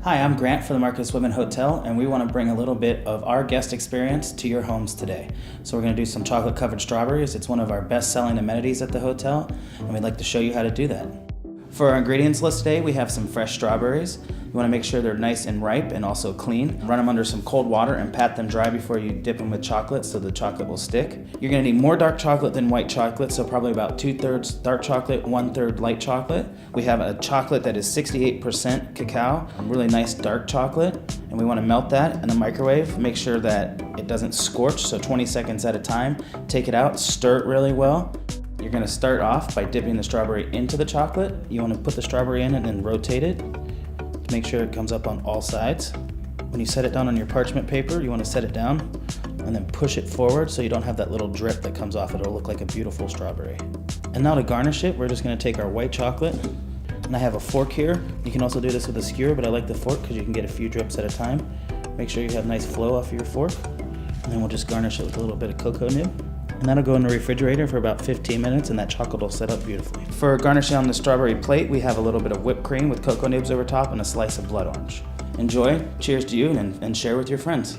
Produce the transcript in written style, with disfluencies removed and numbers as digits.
Hi, I'm Grant for the Marcus Whitman Hotel, and we want to bring a little bit of our guest experience to your homes today. So we're going to do some chocolate-covered strawberries. It's one of our best-selling amenities at the hotel, and we'd like to show you how to do that. For our ingredients list today, we have some fresh strawberries. You want to make sure they're nice and ripe and also clean. Run them under some cold water and pat them dry before you dip them with chocolate so the chocolate will stick. You're going to need more dark chocolate than white chocolate, so probably about 2/3 dark chocolate, 1/3 light chocolate. We have a chocolate that is 68% cacao, really nice dark chocolate, and we want to melt that in the microwave. Make sure that it doesn't scorch, so 20 seconds at a time. Take it out, stir it really well. You're going to start off by dipping the strawberry into the chocolate. You want to put the strawberry in and then rotate it. Make sure it comes up on all sides. When you set it down on your parchment paper, you want to set it down and then push it forward so you don't have that little drip that comes off. It'll look like a beautiful strawberry. And now to garnish it, we're just going to take our white chocolate, and I have a fork here. You can also do this with a skewer, but I like the fork because you can get a few drips at a time. Make sure you have nice flow off of your fork, and then we'll just garnish it with a little bit of cocoa nib. And that'll go in the refrigerator for about 15 minutes, and that chocolate will set up beautifully. For garnishing on the strawberry plate, we have a little bit of whipped cream with cocoa nibs over top and a slice of blood orange. Enjoy, cheers to you, and share with your friends.